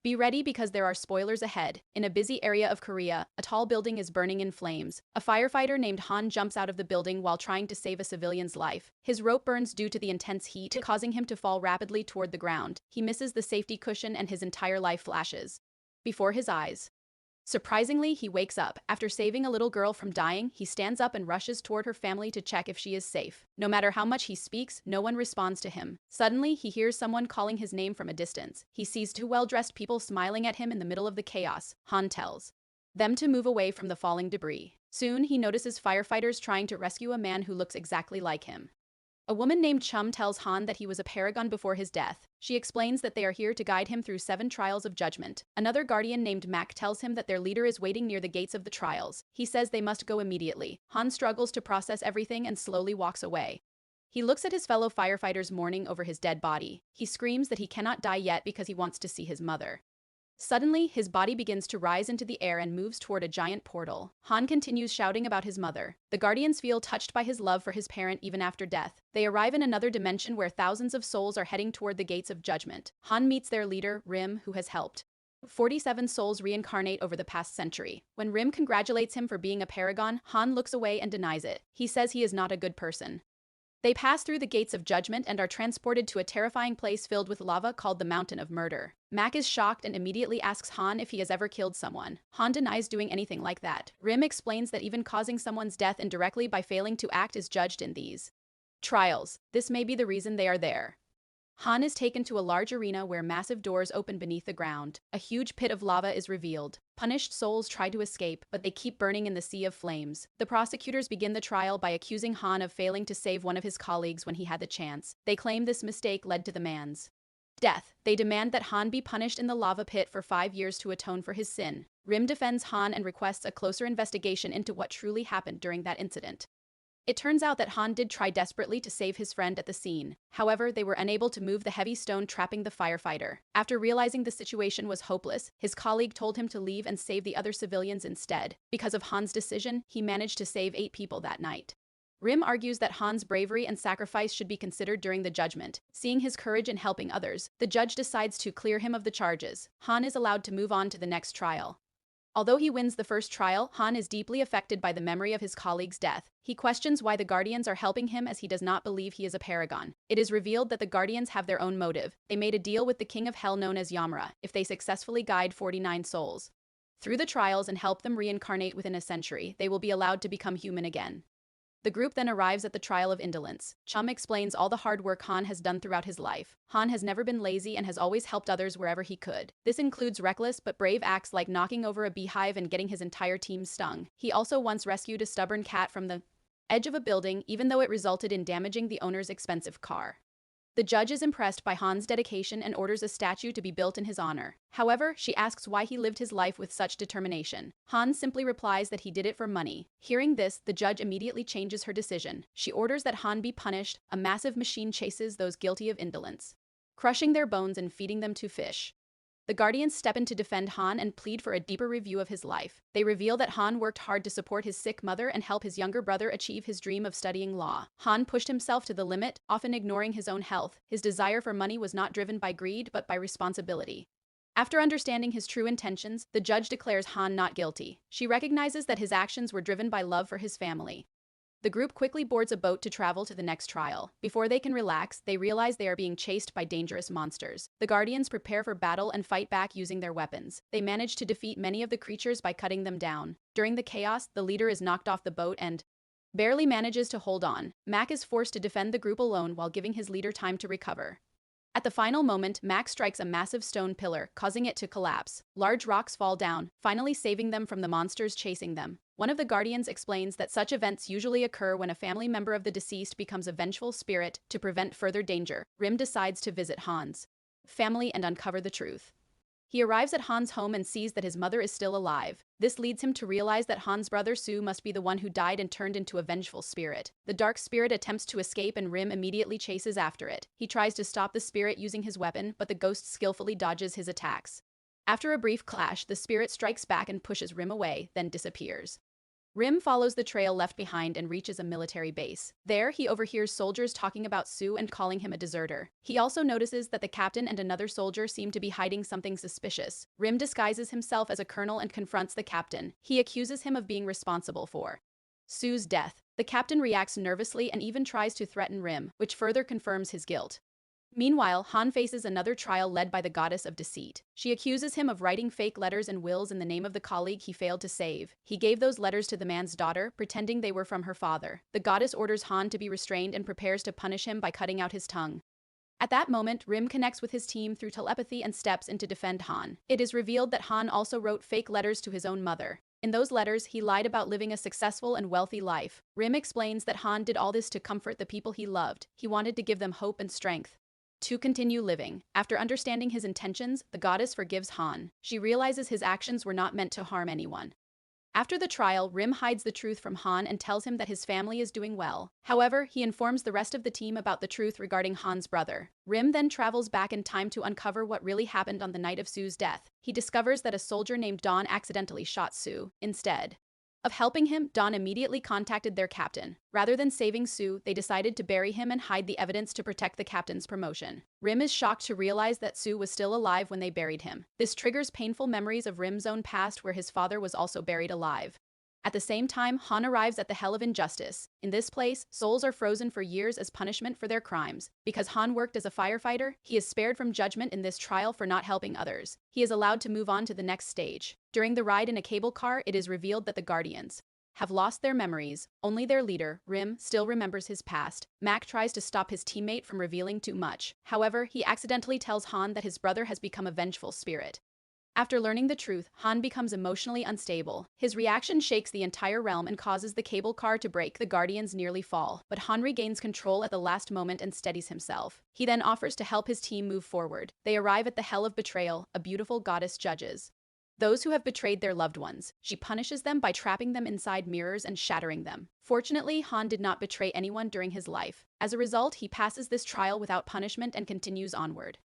Be ready because there are spoilers ahead. In a busy area of Korea, a tall building is burning in flames. A firefighter named Han jumps out of the building while trying to save a civilian's life. His rope burns due to the intense heat, causing him to fall rapidly toward the ground. He misses the safety cushion and his entire life flashes before his eyes. Surprisingly, he wakes up. After saving a little girl from dying, he stands up and rushes toward her family to check if she is safe. No matter how much he speaks, no one responds to him. Suddenly, he hears someone calling his name from a distance. He sees two well-dressed people smiling at him in the middle of the chaos. Han tells them to move away from the falling debris. Soon, he notices firefighters trying to rescue a man who looks exactly like him. A woman named Chum tells Han that he was a paragon before his death. She explains that they are here to guide him through 7 trials of judgment. Another guardian named Mac tells him that their leader is waiting near the gates of the trials. He says they must go immediately. Han struggles to process everything and slowly walks away. He looks at his fellow firefighters mourning over his dead body. He screams that he cannot die yet because he wants to see his mother. Suddenly, his body begins to rise into the air and moves toward a giant portal. Han continues shouting about his mother. The Guardians feel touched by his love for his parent even after death. They arrive in another dimension where thousands of souls are heading toward the gates of judgment. Han meets their leader, Rim, who has helped 47 souls reincarnate over the past century. When Rim congratulates him for being a paragon, Han looks away and denies it. He says he is not a good person. They pass through the gates of judgment and are transported to a terrifying place filled with lava called the Mountain of Murder. Mac is shocked and immediately asks Han if he has ever killed someone. Han denies doing anything like that. Rim explains that even causing someone's death indirectly by failing to act is judged in these trials. This may be the reason they are there. Han is taken to a large arena where massive doors open beneath the ground. A huge pit of lava is revealed. Punished souls try to escape, but they keep burning in the sea of flames. The prosecutors begin the trial by accusing Han of failing to save one of his colleagues when he had the chance. They claim this mistake led to the man's death. They demand that Han be punished in the lava pit for 5 years to atone for his sin. Rim defends Han and requests a closer investigation into what truly happened during that incident. It turns out that Han did try desperately to save his friend at the scene. However, they were unable to move the heavy stone trapping the firefighter. After realizing the situation was hopeless, his colleague told him to leave and save the other civilians instead. Because of Han's decision, he managed to save 8 people that night. Rim argues that Han's bravery and sacrifice should be considered during the judgment. Seeing his courage in helping others, the judge decides to clear him of the charges. Han is allowed to move on to the next trial. Although he wins the first trial, Han is deeply affected by the memory of his colleague's death. He questions why the Guardians are helping him as he does not believe he is a paragon. It is revealed that the Guardians have their own motive. They made a deal with the King of Hell known as Yamra if they successfully guide 49 souls through the trials and help them reincarnate within a century, they will be allowed to become human again. The group then arrives at the trial of indolence. Chum explains all the hard work Han has done throughout his life. Han has never been lazy and has always helped others wherever he could. This includes reckless but brave acts like knocking over a beehive and getting his entire team stung. He also once rescued a stubborn cat from the edge of a building, even though it resulted in damaging the owner's expensive car. The judge is impressed by Han's dedication and orders a statue to be built in his honor. However, she asks why he lived his life with such determination. Han simply replies that he did it for money. Hearing this, the judge immediately changes her decision. She orders that Han be punished. A massive machine chases those guilty of indolence, crushing their bones and feeding them to fish. The Guardians step in to defend Han and plead for a deeper review of his life. They reveal that Han worked hard to support his sick mother and help his younger brother achieve his dream of studying law. Han pushed himself to the limit, often ignoring his own health. His desire for money was not driven by greed, but by responsibility. After understanding his true intentions, the judge declares Han not guilty. She recognizes that his actions were driven by love for his family. The group quickly boards a boat to travel to the next trial. Before they can relax, they realize they are being chased by dangerous monsters. The Guardians prepare for battle and fight back using their weapons. They manage to defeat many of the creatures by cutting them down. During the chaos, the leader is knocked off the boat and barely manages to hold on. Mac is forced to defend the group alone while giving his leader time to recover. At the final moment, Mac strikes a massive stone pillar, causing it to collapse. Large rocks fall down, finally saving them from the monsters chasing them. One of the Guardians explains that such events usually occur when a family member of the deceased becomes a vengeful spirit. To prevent further danger, Rim decides to visit Han's family and uncover the truth. He arrives at Han's home and sees that his mother is still alive. This leads him to realize that Han's brother Sue must be the one who died and turned into a vengeful spirit. The dark spirit attempts to escape and Rim immediately chases after it. He tries to stop the spirit using his weapon, but the ghost skillfully dodges his attacks. After a brief clash, the spirit strikes back and pushes Rim away, then disappears. Rim follows the trail left behind and reaches a military base. There, he overhears soldiers talking about Sue and calling him a deserter. He also notices that the captain and another soldier seem to be hiding something suspicious. Rim disguises himself as a colonel and confronts the captain. He accuses him of being responsible for Sue's death. The captain reacts nervously and even tries to threaten Rim, which further confirms his guilt. Meanwhile, Han faces another trial led by the goddess of deceit. She accuses him of writing fake letters and wills in the name of the colleague he failed to save. He gave those letters to the man's daughter, pretending they were from her father. The goddess orders Han to be restrained and prepares to punish him by cutting out his tongue. At that moment, Rim connects with his team through telepathy and steps in to defend Han. It is revealed that Han also wrote fake letters to his own mother. In those letters, he lied about living a successful and wealthy life. Rim explains that Han did all this to comfort the people he loved. He wanted to give them hope and strength to continue living. After understanding his intentions, the goddess forgives Han. She realizes his actions were not meant to harm anyone. After the trial, Rim hides the truth from Han and tells him that his family is doing well. However, he informs the rest of the team about the truth regarding Han's brother. Rim then travels back in time to uncover what really happened on the night of Sue's death. He discovers that a soldier named Don accidentally shot Sue. Instead of helping him, Don immediately contacted their captain. Rather than saving Sue, they decided to bury him and hide the evidence to protect the captain's promotion. Rim is shocked to realize that Sue was still alive when they buried him. This triggers painful memories of Rim's own past where his father was also buried alive. At the same time, Han arrives at the Hell of Injustice. In this place, souls are frozen for years as punishment for their crimes. Because Han worked as a firefighter, he is spared from judgment in this trial for not helping others. He is allowed to move on to the next stage. During the ride in a cable car, it is revealed that the Guardians have lost their memories. Only their leader, Rim, still remembers his past. Mac tries to stop his teammate from revealing too much. However, he accidentally tells Han that his brother has become a vengeful spirit. After learning the truth, Han becomes emotionally unstable. His reaction shakes the entire realm and causes the cable car to break. The Guardians nearly fall, but Han regains control at the last moment and steadies himself. He then offers to help his team move forward. They arrive at the Hell of Betrayal. A beautiful goddess judges those who have betrayed their loved ones. She punishes them by trapping them inside mirrors and shattering them. Fortunately, Han did not betray anyone during his life. As a result, he passes this trial without punishment and continues onward.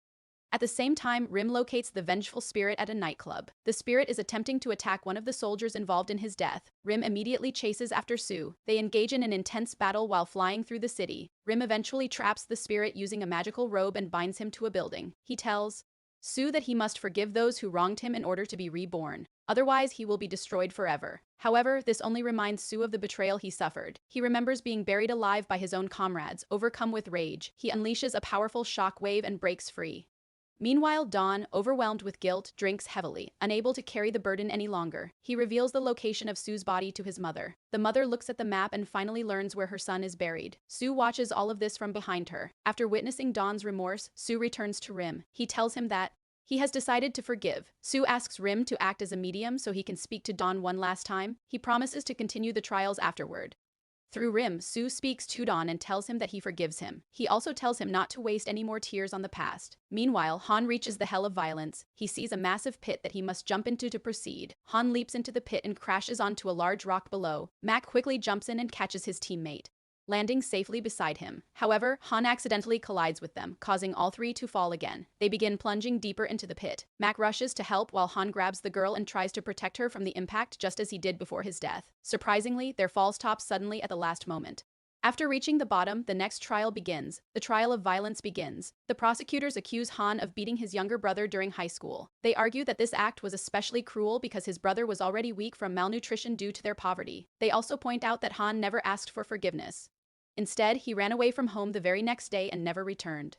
At the same time, Rim locates the vengeful spirit at a nightclub. The spirit is attempting to attack one of the soldiers involved in his death. Rim immediately chases after Sue. They engage in an intense battle while flying through the city. Rim eventually traps the spirit using a magical robe and binds him to a building. He tells Sue that he must forgive those who wronged him in order to be reborn. Otherwise, he will be destroyed forever. However, this only reminds Sue of the betrayal he suffered. He remembers being buried alive by his own comrades. Overcome with rage, he unleashes a powerful shock wave and breaks free. Meanwhile, Don, overwhelmed with guilt, drinks heavily. Unable to carry the burden any longer, he reveals the location of Sue's body to his mother. The mother looks at the map and finally learns where her son is buried. Sue watches all of this from behind her. After witnessing Don's remorse, Sue returns to Rim. He tells him that he has decided to forgive. Sue asks Rim to act as a medium so he can speak to Don one last time. He promises to continue the trials afterward. Through Rim, Sue speaks to Don and tells him that he forgives him. He also tells him not to waste any more tears on the past. Meanwhile, Han reaches the Hell of Violence. He sees a massive pit that he must jump into to proceed. Han leaps into the pit and crashes onto a large rock below. Mac quickly jumps in and catches his teammate, landing safely beside him. However, Han accidentally collides with them, causing all three to fall again. They begin plunging deeper into the pit. Mac rushes to help while Han grabs the girl and tries to protect her from the impact just as he did before his death. Surprisingly, their fall stops suddenly at the last moment. After reaching the bottom, the next trial begins. The trial of violence begins. The prosecutors accuse Han of beating his younger brother during high school. They argue that this act was especially cruel because his brother was already weak from malnutrition due to their poverty. They also point out that Han never asked for forgiveness. Instead, he ran away from home the very next day and never returned.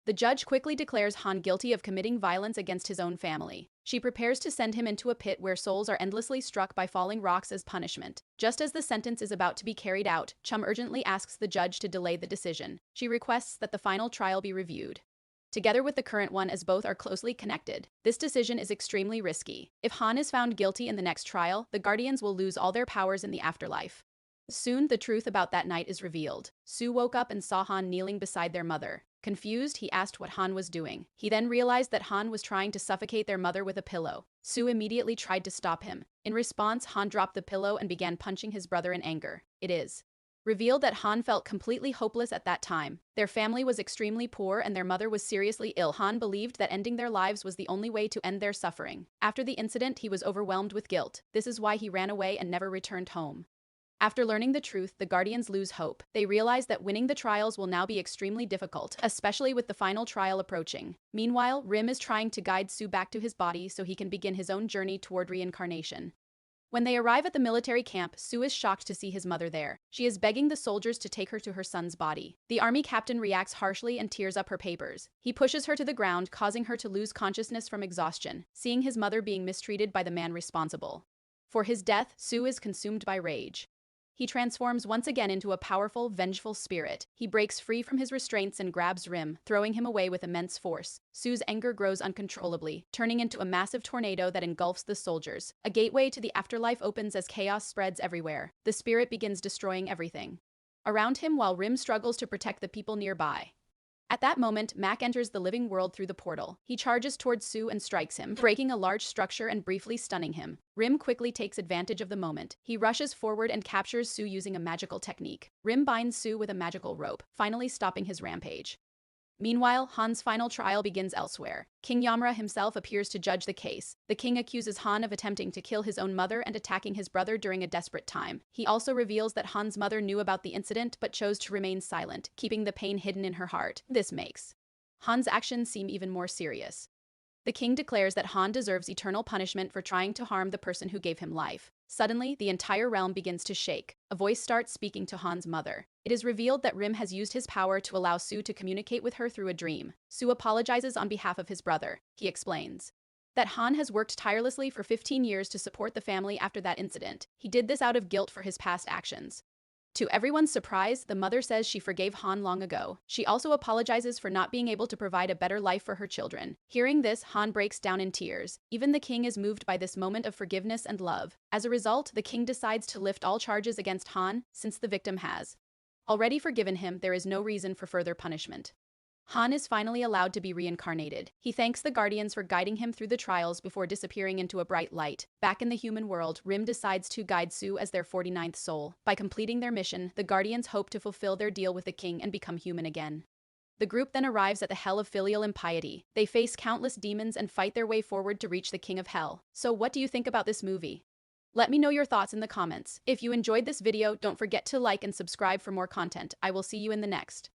The judge quickly declares Han guilty of committing violence against his own family. She prepares to send him into a pit where souls are endlessly struck by falling rocks as punishment. Just as the sentence is about to be carried out, Chum urgently asks the judge to delay the decision. She requests that the final trial be reviewed together with the current one as both are closely connected. This decision is extremely risky. If Han is found guilty in the next trial, the Guardians will lose all their powers in the afterlife. Soon, the truth about that night is revealed. Sue woke up and saw Han kneeling beside their mother. Confused, he asked what Han was doing. He then realized that Han was trying to suffocate their mother with a pillow. Sue immediately tried to stop him. In response, Han dropped the pillow and began punching his brother in anger. It is revealed that Han felt completely hopeless at that time. Their family was extremely poor and their mother was seriously ill. Han believed that ending their lives was the only way to end their suffering. After the incident, he was overwhelmed with guilt. This is why he ran away and never returned home. After learning the truth, the Guardians lose hope. They realize that winning the trials will now be extremely difficult, especially with the final trial approaching. Meanwhile, Rim is trying to guide Su back to his body so he can begin his own journey toward reincarnation. When they arrive at the military camp, Su is shocked to see his mother there. She is begging the soldiers to take her to her son's body. The army captain reacts harshly and tears up her papers. He pushes her to the ground, causing her to lose consciousness from exhaustion, seeing his mother being mistreated by the man responsible. For his death, Su is consumed by rage. He transforms once again into a powerful, vengeful spirit. He breaks free from his restraints and grabs Rim, throwing him away with immense force. Su's anger grows uncontrollably, turning into a massive tornado that engulfs the soldiers. A gateway to the afterlife opens as chaos spreads everywhere. The spirit begins destroying everything around him while Rim struggles to protect the people nearby. At that moment, Mac enters the living world through the portal. He charges towards Su and strikes him, breaking a large structure and briefly stunning him. Rim quickly takes advantage of the moment. He rushes forward and captures Su using a magical technique. Rim binds Su with a magical rope, finally stopping his rampage. Meanwhile, Han's final trial begins elsewhere. King Yamra himself appears to judge the case. The king accuses Han of attempting to kill his own mother and attacking his brother during a desperate time. He also reveals that Han's mother knew about the incident but chose to remain silent, keeping the pain hidden in her heart. This makes Han's actions seem even more serious. The king declares that Han deserves eternal punishment for trying to harm the person who gave him life. Suddenly, the entire realm begins to shake. A voice starts speaking to Han's mother. It is revealed that Rim has used his power to allow Su to communicate with her through a dream. Su apologizes on behalf of his brother. He explains that Han has worked tirelessly for 15 years to support the family after that incident. He did this out of guilt for his past actions. To everyone's surprise, the mother says she forgave Han long ago. She also apologizes for not being able to provide a better life for her children. Hearing this, Han breaks down in tears. Even the king is moved by this moment of forgiveness and love. As a result, the king decides to lift all charges against Han, since the victim has already forgiven him. There is no reason for further punishment. Han is finally allowed to be reincarnated. He thanks the Guardians for guiding him through the trials before disappearing into a bright light. Back in the human world, Rim decides to guide Su as their 49th soul. By completing their mission, the Guardians hope to fulfill their deal with the king and become human again. The group then arrives at the Hell of Filial Impiety. They face countless demons and fight their way forward to reach the King of Hell. So what do you think about this movie? Let me know your thoughts in the comments. If you enjoyed this video, don't forget to like and subscribe for more content. I will see you in the next.